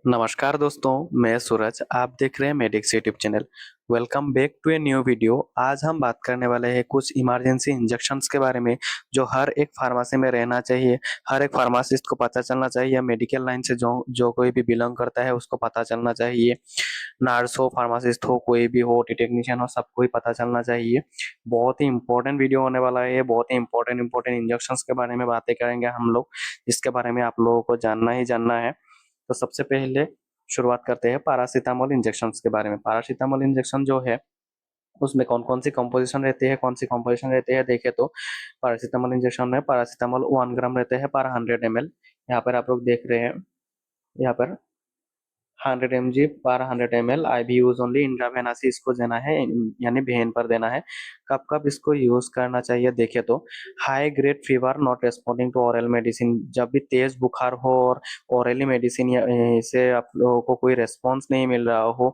नमस्कार दोस्तों, मैं सूरज। आप देख रहे हैं Medics YouTube channel. Welcome back to a new video. आज हम बात करने वाले हैं कुछ इमरजेंसी इंजेक्शंस के बारे में जो हर एक फार्मेसी में रहना चाहिए। हर एक फार्मासिस्ट को पता चलना चाहिए। मेडिकल लाइन से जो जो कोई भी बिलोंग करता है उसको पता चलना चाहिए। नर्स हो, फार्मासिस्ट हो, कोई भी हो, टेक्नीशियन हो, सबको ही पता चलना चाहिए। बहुत ही इंपॉर्टेंट वीडियो होने वाला है। बहुत ही इंपॉर्टेंट इंजेक्शंस के बारे में बातें करेंगे हम लोग। इसके बारे में आप लोगों को जानना ही जानना है। तो सबसे पहले शुरुआत करते हैं पैरासीटामोल इंजेक्शन के बारे में। पैरासीटामोल इंजेक्शन जो है उसमें कौन कौन सी कंपोजिशन रहती है, कौन सी कंपोजिशन रहती है देखे तो पैरासीटामोल इंजेक्शन में पैरासीटामोल 1 ग्राम रहते हैं पर 100 ml। यहाँ पर आप लोग देख रहे हैं, यहाँ पर 100 mg पर 100 ml आई भी यूज ओनली इंट्रावेनस इसको देना है, यानी वेन पर देना है। कब कब इसको यूज करना चाहिए देखे तो high grade fever not responding to oral medicine, जब भी तेज बुखार हो और ऑरली मेडिसिन से आप लोगों को कोई रेस्पॉन्स नहीं मिल रहा हो,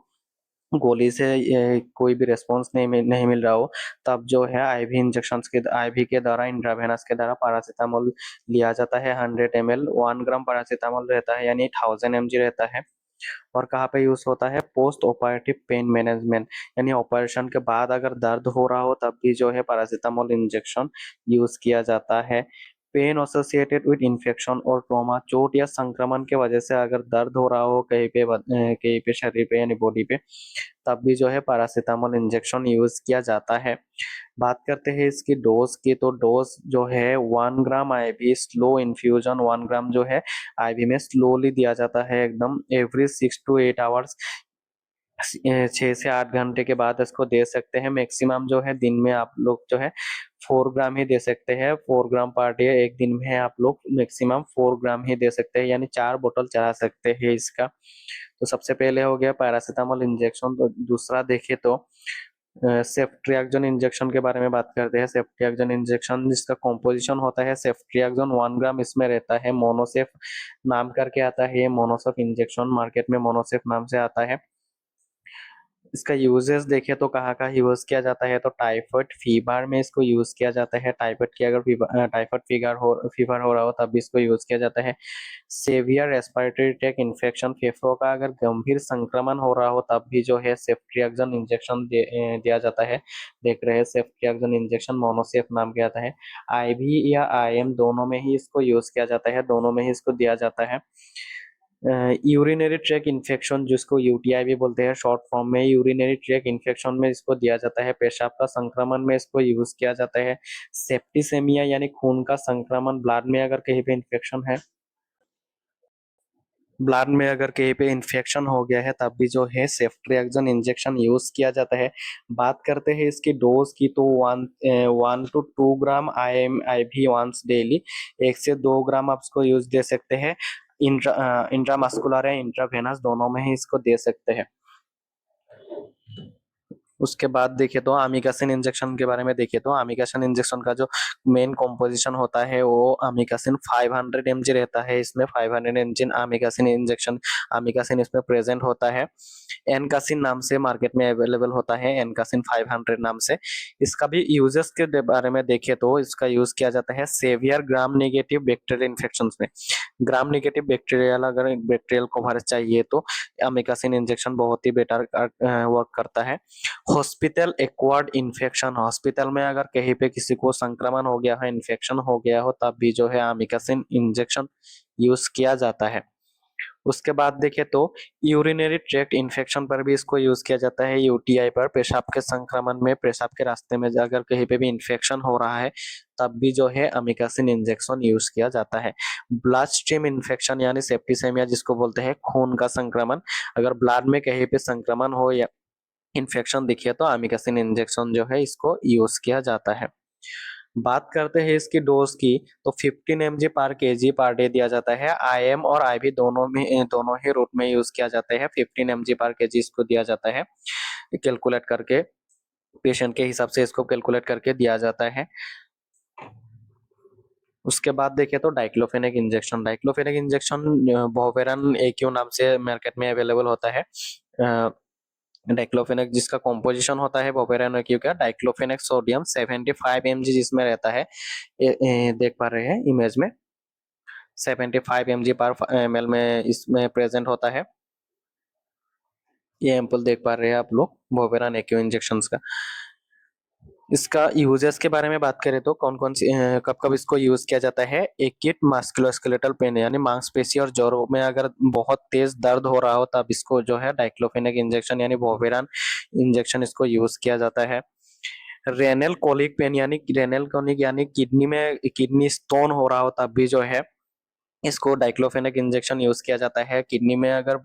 गोली से कोई भी रेस्पॉन्स नहीं मिल रहा हो, तब जो है आईवी इंजेक्शन के आईवी के द्वारा इंट्रावेनस के द्वारा पैरासीटामोल लिया जाता है। 100 ml 1 ग्राम पैरासीटामोल रहता है, यानी 1000 mg रहता है। और कहाँ पे यूज होता है, पोस्ट ऑपरेटिव पेन मैनेजमेंट, यानी ऑपरेशन के बाद अगर दर्द हो रहा हो तब भी जो है पैरासीटामोल इंजेक्शन यूज किया जाता है। पेन एसोसिएटेड विद इन्फेक्शन और ट्रॉमा, चोट या संक्रमण के वजह से अगर दर्द हो रहा हो कहीं पे शरीर पे यानी बॉडी पे, तब भी जो है पैरासीटामोल इंजेक्शन यूज किया जाता है। बात करते हैं इसकी डोज की, तो डोज जो है 1 ग्राम आईवी स्लो इन्फ्यूजन, 1 ग्राम जो है आईवी में स्लोली दिया जाता है एकदम एवरी 6 to 8 आवर्स। 6 से 8 घंटे के बाद इसको दे सकते हैं। मैक्सिमम जो है दिन में आप लोग जो है 4 ग्राम ही दे सकते हैं। 4 ग्राम पर डे, एक दिन में आप लोग मैक्सिमम 4 ग्राम ही दे सकते हैं, यानी 4 बोतल चला सकते हैं इसका। तो सबसे पहले हो गया पैरासीटामोल इंजेक्शन। तो दूसरा देखे तो सेफ्ट्रियाक्सोन इंजेक्शन के बारे में बात करते हैं। सेफ्ट्रियाक्सोन इंजेक्शन जिसका कॉम्पोजिशन होता है सेफ्ट्रियाक्सोन 1 ग्राम इसमें रहता है। मोनोसेफ नाम करके आता है, ये मोनोसेफ इंजेक्शन मार्केट में मोनोसेफ नाम से आता है। इसका यूजेस देखे तो कहाँ कहाँ यूज किया जाता है, तो टाइफाइड फीवर में इसको यूज किया जाता है। टाइफाइड की अगर टाइफाइड फीवर हो रहा हो तब भी इसको यूज किया जाता है। सेवियर रेस्पिरेटरी ट्रैक इन्फेक्शन, फेफड़ों का अगर गंभीर संक्रमण हो रहा हो तब भी जो है सेफ्ट्रियाक्सोन इंजेक्शन दिया जाता है। देख रहे हैं सेफ्ट्रियाक्सोन इंजेक्शन मोनोसेफ नाम के आता है। आईवी या आईएम दोनों में ही इसको यूज किया जाता है, दोनों में ही इसको दिया जाता है। यूरिनरी ट्रैक इन्फेक्शन जिसको यूटीआई भी बोलते हैं शॉर्ट फॉर्म में, यूरिनरी ट्रैक इन्फेक्शन में इसको दिया जाता है। पेशाब का संक्रमण में इसको यूज किया जाता है। सेप्टिसेमिया यानी खून का संक्रमण, ब्लड में अगर कहीं पे इन्फेक्शन है, ब्लड में अगर कहीं पे इन्फेक्शन हो गया है तब भी जो है सेफ्ट्रियाक्सोन इंजेक्शन यूज किया जाता है। बात करते हैं इसकी डोज की, तो 1 to 2 ग्राम आई एम आई भी वंस डेली, 1 से 2 ग्राम आप इसको यूज दे सकते हैं। इंट्रामस्कुलर या इंट्रावेनस दोनों में ही इसको दे सकते हैं। उसके बाद देखे तो अमीकासिन इंजेक्शन के बारे में देखे तो अमीकासिन इंजेक्शन का जो मेन कॉम्पोजिशन होता है वो अमीकासिन 500 mg रहता है। इसमें 500 mg अमीकासिन इंजेक्शन अमीकासिन इसमें प्रेजेंट होता है। एनकासिन नाम से मार्केट में अवेलेबल होता है, एनकासिन 500 नाम से। इसका भी यूजेस के बारे में देखे तो इसका यूज किया जाता है severe gram negative bacterial infection में। ग्राम नेगेटिव बैक्टीरियल अगर बैक्टीरियल कवरेज चाहिए तो अमीकासिन इंजेक्शन बहुत ही बेटर वर्क करता है। हॉस्पिटल एक्वायर्ड इन्फेक्शन, हॉस्पिटल में अगर कहीं पे किसी को संक्रमण हो गया है, इन्फेक्शन हो गया हो, तब भी जो है अमीकासिन इंजेक्शन यूज किया जाता है। उसके बाद देखे तो यूरिनरी ट्रैक्ट इन्फेक्शन पर भी इसको यूज किया जाता है। यूटीआई पर, पेशाब के संक्रमण में, पेशाब के रास्ते में अगर कहीं पे भी इन्फेक्शन हो रहा है तब भी जो है अमीकासिन इंजेक्शन यूज किया जाता है। ब्लड स्ट्रीम इन्फेक्शन यानी सेप्टिसेमिया जिसको बोलते हैं खून का संक्रमण, अगर ब्लड में कहीं पे संक्रमण हो या इन्फेक्शन दिखे तो अमीकासिन इंजेक्शन जो है इसको यूज किया जाता है। बात करते हैं इसकी डोज की, तो 15 mg पर केजी पर डे दिया जाता है। आईएम और आईवी दोनों ही रूट में यूज किया जाता है। 15 mg पर केजी इसको दिया जाता है, कैलकुलेट करके पेशेंट के हिसाब से इसको कैलकुलेट करके दिया जाता है। उसके बाद देखें तो diclofenac injection, diclofenac injection Voveran AQ नाम से मार्केट में अवेलेबल होता है। डाइक्लोफेनेक जिसका कॉम्पोजिशन होता है बोवेरन एक्यू का, डाइक्लोफेनेक सोडियम 75 mg जिसमें रहता है। देख पा रहे हैं इमेज में 75 mg पर ml में इसमें प्रेजेंट होता है। ये एम्पल देख पा रहे हैं आप लोग वोवेरान एक्यू इंजेक्शन का। इसका यूजेस के बारे में बात करें तो कौन कौन सी कब कब इसको यूज किया जाता है। एक्यूट मस्कुलोस्केलेटल पेन यानी मांसपेशी और जोड़ों में अगर बहुत तेज दर्द हो रहा हो तब इसको जो है डाइक्लोफेनेक इंजेक्शन यानी वोवेरान इंजेक्शन इसको यूज किया जाता है। रेनल कोलिक पेन यानी रेनल कोलिक यानी किडनी में किडनी स्टोन हो रहा हो तब भी जो है इसको डाइक्लोफेनेक इंजेक्शन यूज किया जाता है। किडनी में अगर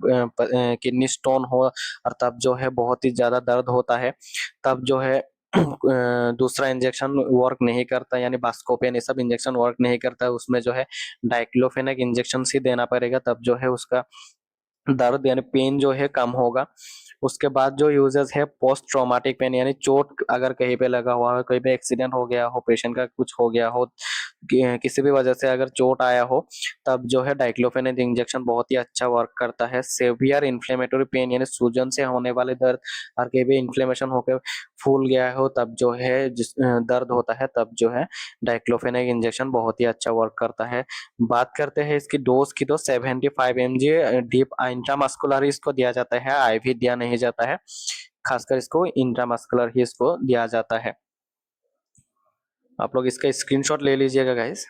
किडनी स्टोन हो और तब जो है बहुत ही ज्यादा दर्द होता है तब जो है दूसरा इंजेक्शन वर्क नहीं करता यानी बास्कोपेन ये सब इंजेक्शन वर्क नहीं करता है, उसमें जो है डाइक्लोफेनेक इंजेक्शन ही देना पड़ेगा तब जो है उसका दर्द यानी पेन जो है कम होगा। उसके बाद जो यूजेस है पोस्ट ट्रॉमेटिक पेन यानी चोट अगर कहीं पे लगा हुआ हो, कहीं पे एक्सीडेंट हो गया हो, पेशेंट का कुछ हो गया हो, किसी भी वजह से अगर चोट आया हो तब जो है डाइक्लोफेनेक इंजेक्शन बहुत ही अच्छा वर्क करता है। सेवियर इन्फ्लेमेटरी पेन यानी सूजन से होने वाले दर्द और कहीं भी इन्फ्लेमेशन होकर फूल गया हो तब जो है दर्द होता है तब जो है डाइक्लोफेनेक इंजेक्शन बहुत ही अच्छा वर्क करता है। बात करते हैं इसकी डोज की तो 75 mg डीप इंट्रामस्कुलर इसको दिया जाता है, आईवी दिया नहीं जाता है, खासकर इसको इंट्रामस्कुलर ही इसको दिया जाता है। आप लोग इसका स्क्रीनशॉट ले लीजिएगा गाइस।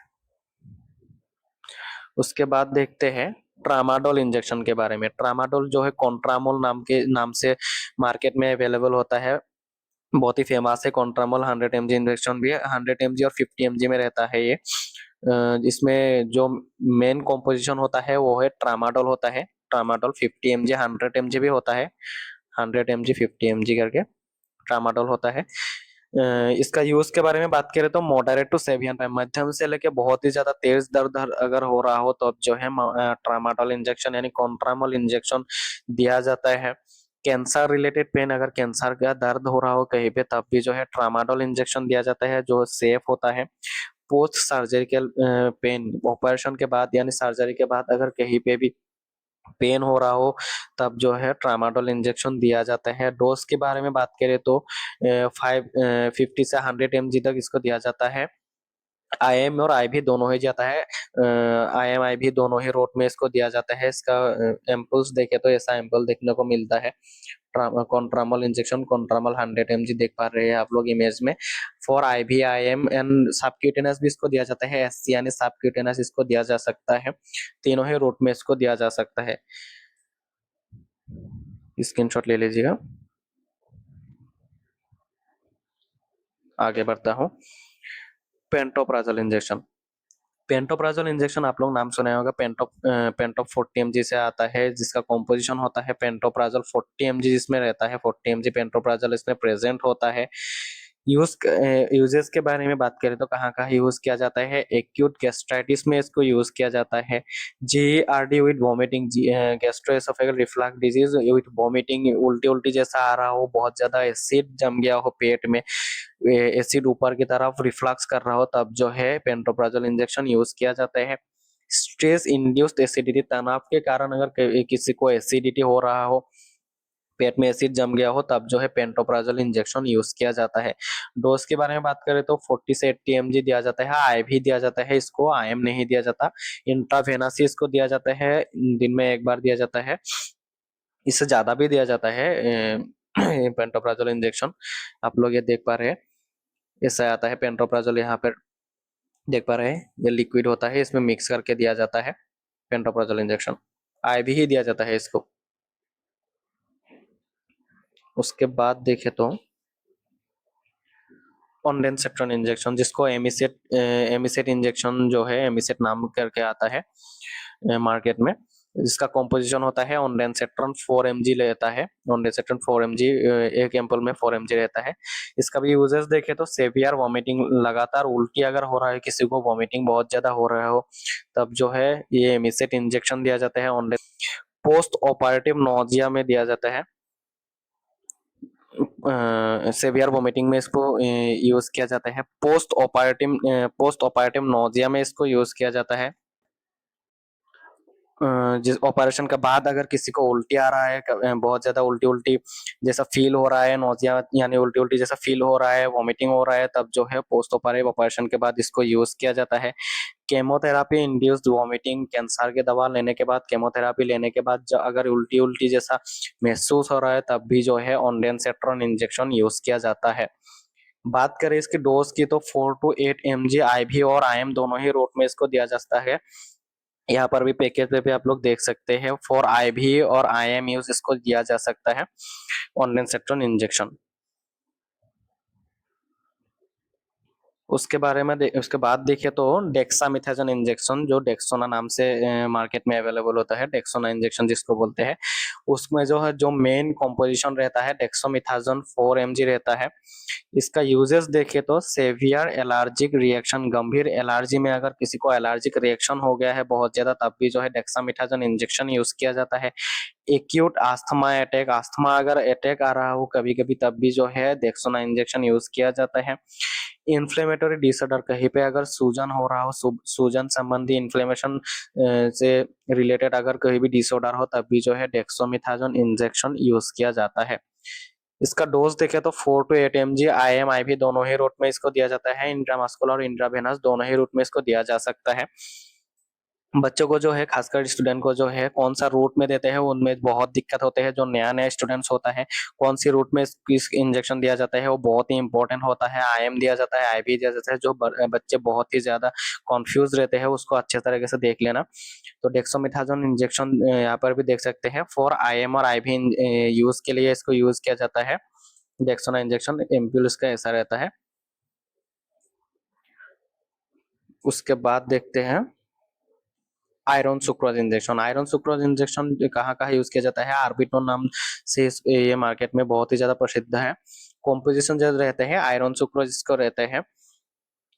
उसके बाद देखते हैं ट्रामाडोल इंजेक्शन के बारे में। ट्रामाडोल जो है कॉन्ट्रामोल नाम से मार्केट में अवेलेबल होता है, बहुत ही फेमस है। कॉन्ट्रामोल 100 mg इंजेक्शन भी है, 100 mg और 50 mg में रहता है ये। इसमें जो मेन कॉम्पोजिशन होता है वो है ट्रामाडोल होता है। ट्रामाडोल 50 mg 100 mg भी होता है, 100 mg 50 mg करके ट्रामाडोल होता है। इसका यूज के बारे में बात करें तो मॉडरेट टू सेवियर टाइम, मध्यम से लेके बहुत ही ज्यादा तेज दर्द अगर हो रहा हो तो अब जो है ट्रामाडोल इंजेक्शन यानी कॉन्ट्रामोल इंजेक्शन दिया जाता है। कैंसर रिलेटेड पेन अगर कैंसर का दर्द हो रहा हो कहीं पे तब भी जो है ट्रामाडोल इंजेक्शन दिया जाता है जो सेफ होता है। पोस्ट सर्जिकल पेन ऑपरेशन के बाद यानी सर्जरी के बाद अगर कहीं पे भी पेन हो रहा हो तब जो है ट्रामाडोल इंजेक्शन दिया जाता है। डोज के बारे में बात करें तो 50 से 100 mg तक इसको दिया जाता है। आईएम और आईवी दोनों ही जाता है, आईएम आईवी दोनों ही रोड में इसको दिया जाता है। इसका एम्पल्स देखे तो ऐसा एम्पल देखने को मिलता है। कॉन्ट्रामोल इंजेक्शन कॉन्ट्रामोल 100 mg देख पा रहे हैं आप लोग इमेज में। For IV IM and subcutaneous भी इसको दिया जाता है, एससी यानी सबक्यूटेनस इसको दिया जा सकता है। तीनों ही रूट में इसको दिया जा सकता है। स्क्रीनशॉट ले लीजिएगा। आगे बढ़ता हूँ। पेंटोप्राजोल इंजेक्शन, पेंटोप्राजोल इंजेक्शन आप लोग नाम सुने होगा। पेंटोप 40 mg से आता है जिसका कॉम्पोजिशन होता है पेंटोप्राजोल 40 mg जिसमें रहता है 40 mg पेंटोप्राजोल इसमें प्रेजेंट होता है। यूजेस के बारे में बात करें तो कहाँ कहाँ यूज किया जाता है। एक्यूट गैस्ट्राइटिस में इसको यूज किया जाता है। GRD with vomiting, gastroesophageal reflux disease with vomiting, उल्टी उल्टी जैसा आ रहा हो, बहुत ज्यादा एसिड जम गया हो पेट में, एसिड ऊपर की तरफ रिफ्लक्स कर रहा हो तब जो है पेंटोप्राजोल इंजेक्शन यूज किया जाता है। स्ट्रेस इंड्यूस्ड एसिडिटी, तनाव के कारण अगर किसी को एसिडिटी हो रहा हो, पेट में एसिड जम गया हो तब जो है पेंटोप्राजोल इंजेक्शन यूज किया जाता है। डोज के बारे में बात करें तो 40 से 80 mg दिया जाता है, आईवी दिया जाता है, इसको आईएम नहीं दिया जाता। इंट्रावेनस इसको दिया जाता है, दिन में एक बार दिया जाता है, इससे ज्यादा भी दिया जाता है पेंटोप्राजोल इंजेक्शन। आप लोग ये देख पा रहे हैं, ऐसा आता है पेंटोप्राजोल, यहाँ पर देख पा रहे हैं ये लिक्विड होता है, इसमें मिक्स करके दिया जाता है पेंटोप्राजोल इंजेक्शन, आईवी ही दिया जाता है इसको। उसके बाद देखे तो ऑनडेनसेट्रॉन इंजेक्शन जिसको एमिसेट एमिसेट इंजेक्शन जो है एमिसेट नाम करके आता है मार्केट में, जिसका कॉम्पोजिशन होता है ऑनडेनसेट्रॉन 4 mg लेता है। ऑनडेनसेट्रॉन 4 mg, एक एम्पल में 4 mg रहता है। इसका भी यूजेस देखे तो सेवियर वॉमिटिंग, लगातार उल्टी अगर हो रहा है, किसी को वॉमिटिंग बहुत ज्यादा हो रहा हो तब जो है ये एमिसेट इंजेक्शन दिया जाता है। ऑनडेन पोस्ट ऑपरेटिव नोजिया में दिया जाता है, सेवियर वोमिटिंग में इसको यूज किया जाता है। पोस्ट ऑपरेटिव नोजिया में इसको यूज किया जाता है। जिस ऑपरेशन के बाद अगर किसी को उल्टी आ रहा है, बहुत ज्यादा उल्टी उल्टी जैसा फील हो रहा है, नोजिया यानी उल्टी उल्टी जैसा फील हो रहा है, वॉमिटिंग हो रहा है, तब जो है पोस्ट ऑपरेशन के बाद इसको यूज किया जाता है। केमोथेरापी इंड्यूस्ड वॉमिटिंग, कैंसर की दवा लेने के बाद, केमोथेरापी लेने के बाद अगर उल्टी उल्टी जैसा महसूस हो रहा है, तब भी जो है ऑन्डेंसेट्रॉन इंजेक्शन यूज किया जाता है। बात करें इसकी डोज की तो 4 to 8 mg IV और IM दोनों ही रूट में इसको दिया जाता है। यहाँ पर भी पैकेज पे भी आप लोग देख सकते हैं, फॉर IV और IM यूज इसको दिया जा सकता है ऑन्डेंसेट्रॉन इंजेक्शन। उसके बाद देखिए तो डेक्सामेथासोन इंजेक्शन, जो डेक्सोना नाम से मार्केट में अवेलेबल होता है, डेक्सोना इंजेक्शन जिसको बोलते हैं, उसमें जो है जो मेन कॉम्पोजिशन रहता है डेक्सोमेथासोन 4 mg रहता है। इसका यूजेस देखे तो सेवियर एलर्जिक रिएक्शन, गंभीर एलर्जी में अगर किसी को एलर्जिक रिएक्शन हो गया है बहुत ज्यादा, तब भी जो है डेक्सामेथासोन इंजेक्शन यूज किया जाता है। एक्यूट आस्थमा अटैक, आस्थमा अगर अटैक आ रहा हो कभी कभी, तब भी जो है डेक्सोना इंजेक्शन यूज किया जाता है। इन्फ्लेमेटरी डिसऑर्डर, कहीं पे अगर सूजन हो रहा हो, सूजन संबंधी इन्फ्लेमेशन से रिलेटेड अगर कहीं भी डिसऑर्डर हो, तब भी जो है डेक्सोमेथासोन इंजेक्शन यूज किया जाता है। इसका डोज देखे तो 4 to 8 mg IM IV दोनों ही रूट में इसको दिया जाता है। इंट्रामस्कुलर और इंट्रावेनस दोनों ही रूट में इसको दिया जा सकता है। बच्चों को जो है, खासकर स्टूडेंट को जो है, कौन सा रूट में देते हैं उनमें बहुत दिक्कत होते हैं। जो नया नया स्टूडेंट्स होता है, कौन सी रूट में किस इंजेक्शन दिया जाता है वो बहुत ही इंपॉर्टेंट होता है। IM दिया जाता है, IV दिया जाता है। जो बच्चे बहुत ही ज्यादा कॉन्फ्यूज रहते हैं उसको अच्छे तरीके से देख लेना। तो डेक्सोमेथासोन इंजेक्शन यहाँ पर भी देख सकते हैं, फॉर IM और IV यूज के लिए इसको यूज किया जाता है। डेक्सोना इंजेक्शन एम्पुल्स का ऐसा रहता है। उसके बाद देखते हैं iron sucrose injection. Iron sucrose injection कहाँ कहाँ यूज किया जाता है? आर्बिटोन नाम से ये मार्केट में बहुत ही ज्यादा प्रसिद्ध है। कॉम्पोजिशन जो रहते हैं आयरन सुक्रोज इसको रहते हैं।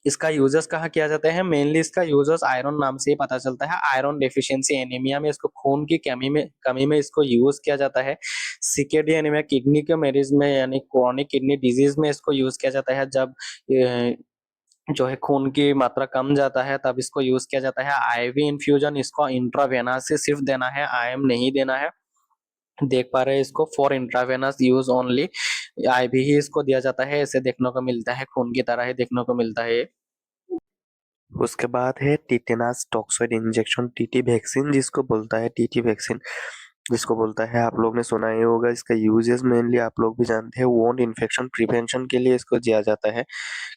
इसका यूजेस कहाँ किया जाता है? मेनली इसका यूजेस आयरन नाम से ही पता चलता है। आयरन डेफिशिएंसी एनीमिया में, इसको खून की कमी में इसको यूज किया जाता है। सीकेडी एनीमिया, किडनी के मरीज में यानी क्रॉनिक किडनी डिजीज में इसको यूज किया जाता है। जब जो है खून की मात्रा कम जाता है, तब इसको यूज किया जाता है। IV इन्फ्यूजन, इसको इंट्रावेनस से सिर्फ देना है, IM नहीं देना है। देख पा रहे हैं इसको, for intravenous use only, IV ही इसको दिया जाता है। ऐसे देखने को मिलता है, खून की तरह ही देखने को मिलता है। उसके बाद है tetanus toxoid injection, TT vaccine जिसको बोलता है, TT वैक्सीन जिसको बोलता है, आप लोग ने सुना ही होगा। इसका यूजेस मेनली आप लोग भी जानते हैं, वोंड इन्फेक्शन प्रिवेंशन के लिए इसको दिया जाता है।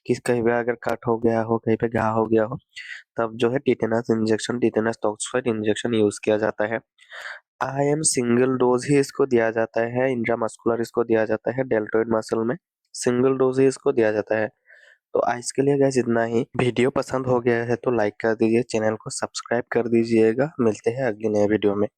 कि कहीं पे अगर कट हो गया हो, कहीं पे घाव हो गया हो, तब जो है tetanus injection, tetanus toxoid injection use किया जाता है। IM सिंगल डोज ही इसको दिया जाता है। इंट्रामस्कुलर इसको दिया जाता है डेल्टोइड मसल में, सिंगल डोज ही इसको दिया जाता है। तो आज के लिए गाइस इतना ही। वीडियो पसंद हो गया है तो लाइक कर दीजिए, चैनल को सब्सक्राइब कर दीजिएगा। मिलते हैं अगली नए वीडियो में।